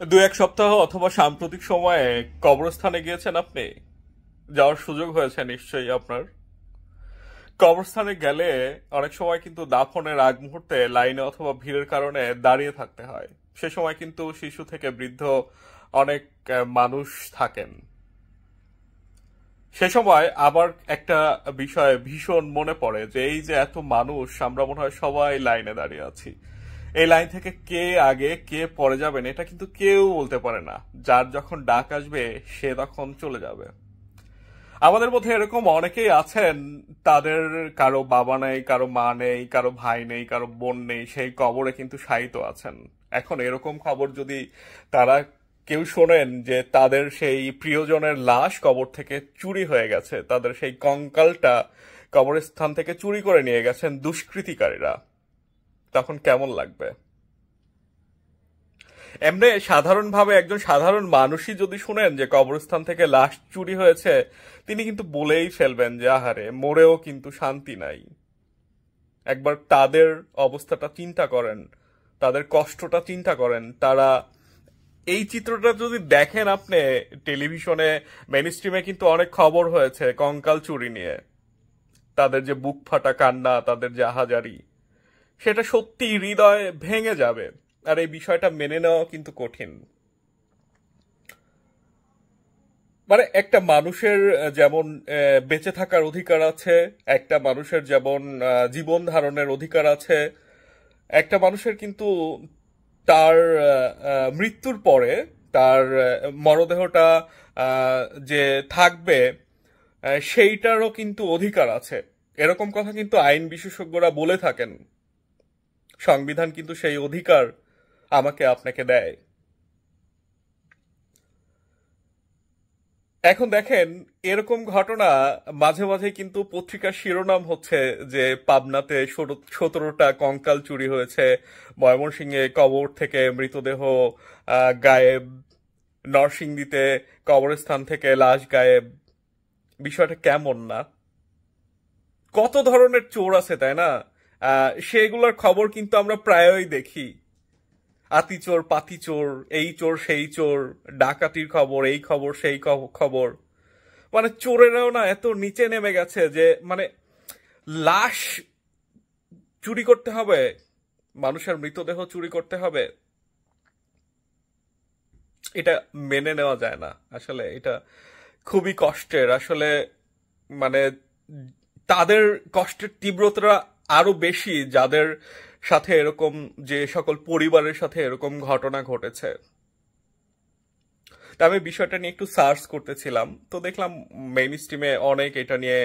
দু এক সপ্তাহ অথবা সাম্প্রতিক সময়ে কবরস্থানে গিয়েছেন আপনি? যাওয়ার সুযোগ হয়েছে নিশ্চয়ই আপনার। কবরস্থানে গেলে অনেক সময় কিন্তু দাফনের আগ মুহূর্তে লাইনে অথবা ভিড়ের কারণে দাঁড়িয়ে থাকতে হয়। সে সময় কিন্তু শিশু থেকে বৃদ্ধ অনেক মানুষ থাকেন। সে সময় আবার একটা বিষয় ভীষণ মনে পড়ে যে এই যে এত মানুষ, আমরা মনে হয় সবাই লাইনে দাঁড়িয়ে আছি। এই লাইন থেকে কে আগে কে পরে যাবেন এটা কিন্তু কেউ বলতে পারে না। যার যখন ডাক আসবে সে তখন চলে যাবে। আমাদের মধ্যে এরকম অনেকেই আছেন, তাদের কারো বাবা নেই, কারো মা নেই, কারো ভাই নেই, কারো বোন নেই, সেই কবরে কিন্তু শায়িত আছেন। এখন এরকম খবর যদি তারা কেউ শোনেন যে তাদের সেই প্রিয়জনের লাশ কবর থেকে চুরি হয়ে গেছে, তাদের সেই কঙ্কালটা কবরস্থান থেকে চুরি করে নিয়ে গেছেন দুষ্কৃতিকারীরা, তখন কেমন লাগবে? এমনি সাধারণভাবে একজন সাধারণ মানুষই যদি শুনেন যে কবরস্থান থেকে লাশ চুরি হয়েছে, তিনি কিন্তু বলেই ফেলবেন যে আহারে, মরেও কিন্তু শান্তি নাই। একবার তাদের অবস্থাটা চিন্তা করেন, তাদের কষ্টটা চিন্তা করেন। তারা এই চিত্রটা যদি দেখেন আপনি টেলিভিশনে, মেইন স্ট্রিমে কিন্তু অনেক খবর হয়েছে কঙ্কাল চুরি নিয়ে। তাদের যে বুক ফাটা কান্না, তাদের যে আহাজারি, সেটা সত্যি হৃদয় ভেঙে যাবে। আর এই বিষয়টা মেনে নেওয়া কিন্তু কঠিন। মানে একটা মানুষের যেমন বেঁচে থাকার অধিকার আছে, একটা মানুষের যেমন জীবন ধারণের অধিকার আছে, একটা মানুষের কিন্তু তার মৃত্যুর পরে তার মরদেহটা আহ, যে থাকবে, সেইটারও কিন্তু অধিকার আছে। এরকম কথা কিন্তু আইন বিশেষজ্ঞরা বলে থাকেন। সংবিধান কিন্তু সেই অধিকার আমাকে আপনাকে দেয়। এখন দেখেন, এরকম ঘটনা মাঝে মাঝে কিন্তু পত্রিকার শিরোনাম হচ্ছে যে পাবনাতে 17টা কঙ্কাল চুরি হয়েছে, ময়মনসিংহে কবর থেকে মৃতদেহ গায়েব, নরসিংদীতে কবরস্থান থেকে লাশ গায়েব। বিষয়টা কেমন না? কত ধরনের চোর আছে, তাই না? সেগুলোর খবর কিন্তু আমরা প্রায়ই দেখি। আতি চোর, পাতি চোর, এই চোর সেই চোর, ডাকাতির খবর, এই খবর সেই খবর। মানে চোরেরাও না এত নিচে নেমে গেছে যে মানে লাশ চুরি করতে হবে, মানুষের মৃতদেহ চুরি করতে হবে, এটা মেনে নেওয়া যায় না। আসলে এটা খুবই কষ্টের। আসলে মানে তাদের কষ্টের তীব্রতা আরো বেশি যাদের সাথে এরকম, যে সকল পরিবারের সাথে এরকম ঘটনা ঘটেছে। তা আমি বিষয়টা নিয়ে একটু সার্চ করতেছিলাম, তো দেখলাম মেইন স্ট্রিমে অনেক এটা নিয়ে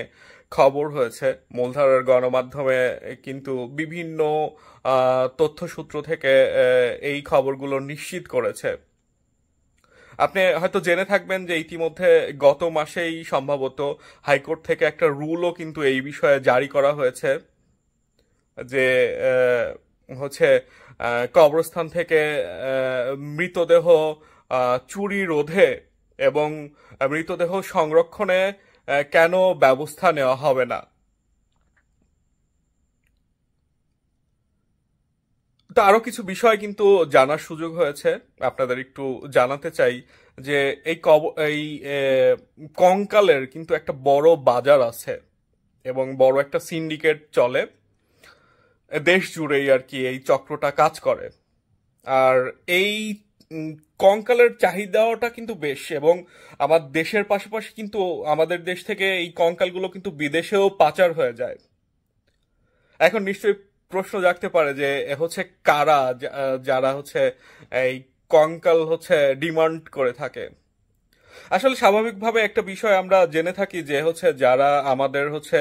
খবর হয়েছে। মূলধারার গণমাধ্যমে কিন্তু বিভিন্ন তথ্যসূত্র থেকে এই খবরগুলো নিশ্চিত করেছে। আপনি হয়তো জেনে থাকবেন যে ইতিমধ্যে গত মাসেই সম্ভবত হাইকোর্ট থেকে একটা রুলও কিন্তু এই বিষয়ে জারি করা হয়েছে যে হচ্ছে কবরস্থান থেকে মৃতদেহ চুরি রোধে এবং মৃতদেহ সংরক্ষণে কেন ব্যবস্থা নেওয়া হবে না। তো আরো কিছু বিষয় কিন্তু জানার সুযোগ হয়েছে, আপনাদের একটু জানাতে চাই যে এই কঙ্কালের কিন্তু একটা বড় বাজার আছে এবং বড় একটা সিন্ডিকেট চলে দেশ জুড়েই আর কি, এই চক্রটা কাজ করে। আর এই উম, কঙ্কালের চাহিদাটা কিন্তু বেশ, এবং আমার দেশের পাশাপাশি কিন্তু আমাদের দেশ থেকে এই কঙ্কালগুলো কিন্তু বিদেশেও পাচার হয়ে যায়। এখন নিশ্চয়ই প্রশ্ন জাগতে পারে যে হচ্ছে কারা যারা হচ্ছে এই কঙ্কাল হচ্ছে ডিমান্ড করে থাকে। আসলে স্বাভাবিকভাবে একটা বিষয় আমরা জেনে থাকি যে হচ্ছে যারা আমাদের হচ্ছে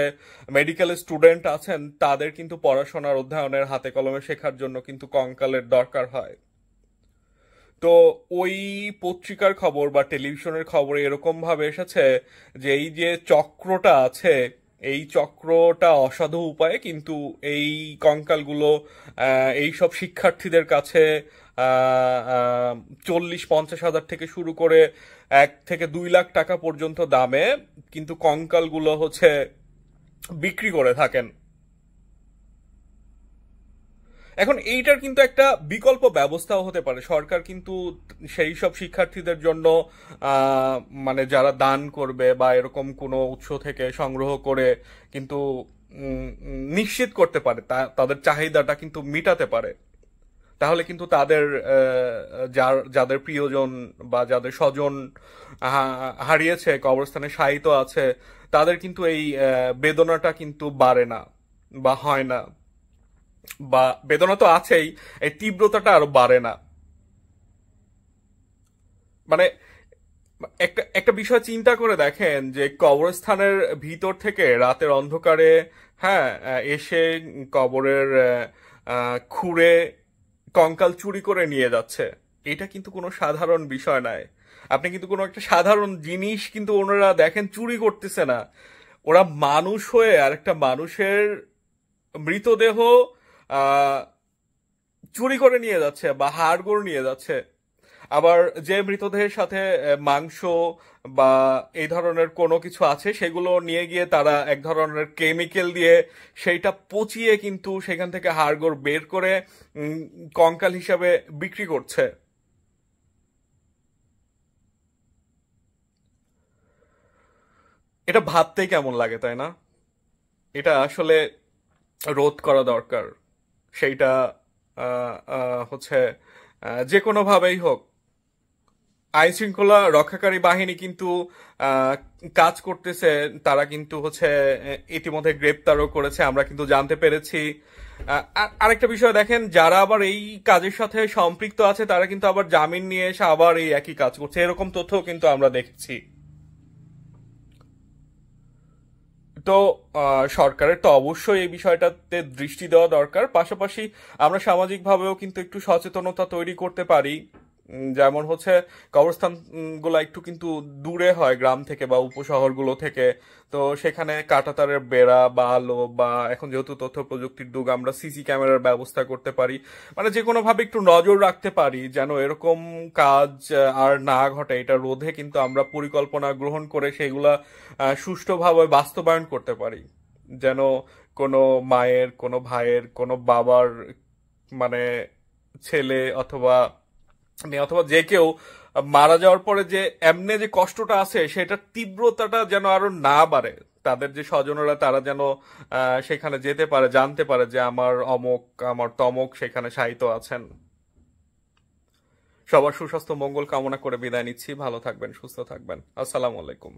মেডিকেল স্টুডেন্ট আছেন, তাদের কিন্তু পড়াশোনার অধ্যয়নের হাতে কলমে শেখার জন্য কিন্তু কঙ্কালের দরকার হয়। তো ওই পত্রিকার খবর বা টেলিভিশনের খবরে এরকম ভাবে এসেছে যে এই যে চক্রটা আছে, এই চক্রটা অসাধু উপায়ে কিন্তু এই কঙ্কালগুলো এই সব শিক্ষার্থীদের কাছে 40-50 হাজার থেকে শুরু করে 1 থেকে 2 লাখ টাকা পর্যন্ত দামে কিন্তু কঙ্কালগুলো হচ্ছে বিক্রি করে থাকেন। এখন এইটার কিন্তু একটা বিকল্প ব্যবস্থাও হতে পারে। সরকার কিন্তু সেই সব শিক্ষার্থীদের জন্য আহ, মানে যারা দান করবে বা এরকম কোনো উৎস থেকে সংগ্রহ করে কিন্তু নিশ্চিত করতে পারে, তাদের চাহিদাটা কিন্তু মিটাতে পারে। তাহলে কিন্তু তাদের যাদের প্রিয়জন বা যাদের স্বজন হারিয়েছে, কবরস্থানে শায়িত আছে, তাদের কিন্তু এই বেদনাটা কিন্তু বাড়ে না বা হয় না, বা বেদনা তো আছেই, এই তীব্রতাটা আরো বাড়ে না। মানে একটা একটা বিষয় চিন্তা করে দেখেন যে কবরস্থানের ভিতর থেকে রাতের অন্ধকারে, হ্যাঁ, এসে কবরের খুঁড়ে কঙ্কাল চুরি করে নিয়ে যাচ্ছে। এটা কিন্তু কোনো সাধারণ বিষয় নয়। আপনি কিন্তু কোনো একটা সাধারণ জিনিস কিন্তু ওনারা দেখেন চুরি করতেছে না, ওরা মানুষ হয়ে আরেকটা মানুষের মৃতদেহ আহ চুরি করে নিয়ে যাচ্ছে বা হাড়গোড় নিয়ে যাচ্ছে। আবার যে মৃতদেহের সাথে মাংস বা এই ধরনের কোনো কিছু আছে, সেগুলো নিয়ে গিয়ে তারা এক ধরনের কেমিক্যাল দিয়ে সেইটা পচিয়ে কিন্তু সেখান থেকে হাড়গোড় বের করে উম, কঙ্কাল হিসাবে বিক্রি করছে। এটা ভাবতেই কেমন লাগে, তাই না? এটা আসলে রোধ করা দরকার। সেইটা হচ্ছে যে কোনোভাবেই হোক, আইন শৃঙ্খলা রক্ষাকারী বাহিনী কিন্তু আহ, কাজ করতেছে। তারা কিন্তু হচ্ছে ইতিমধ্যে গ্রেপ্তারও করেছে, আমরা কিন্তু জানতে পেরেছি। আরেকটা বিষয় দেখেন, যারা আবার এই কাজের সাথে সম্পৃক্ত আছে তারা কিন্তু আবার জামিন নিয়ে এসে আবার এই একই কাজ করছে, এরকম তথ্যও কিন্তু আমরা দেখেছি। তো সরকারের তো অবশ্যই এই বিষয়টাতে দৃষ্টি দেওয়া দরকার। পাশাপাশি আমরা সামাজিকভাবেও কিন্তু একটু সচেতনতা তৈরি করতে পারি। যেমন হচ্ছে কবরস্থান গুলা একটু কিন্তু দূরে হয় গ্রাম থেকে বা উপশহরগুলো থেকে। তো সেখানে কাঁটাতারের বেড়া বা আলো, বা এখন যেহেতু তথ্য প্রযুক্তির যুগ, আমরা সিসি ক্যামেরার ব্যবস্থা করতে পারি। মানে যে কোনো ভাবে একটু নজর রাখতে পারি যেন এরকম কাজ আর না ঘটে। এটা রোধে কিন্তু আমরা পরিকল্পনা গ্রহণ করে সেগুলা সুষ্ঠুভাবে বাস্তবায়ন করতে পারি। যেন কোনো মায়ের, কোনো ভাইয়ের, কোনো বাবার, মানে ছেলে অথবা মেয়ে অথবা যে কেউ মারা যাওয়ার পরে যে এমনে যে কষ্টটা আছে সেটার তীব্রতাটা যেন আরো না বাড়ে। তাদের যে স্বজনরা তারা যেন সেখানে যেতে পারে, জানতে পারে যে আমার অমক, আমার তমক সেখানে শায়িত আছেন। সবার সুস্বাস্থ্য মঙ্গল কামনা করে বিদায় নিচ্ছি। ভালো থাকবেন, সুস্থ থাকবেন। আসসালামু আলাইকুম।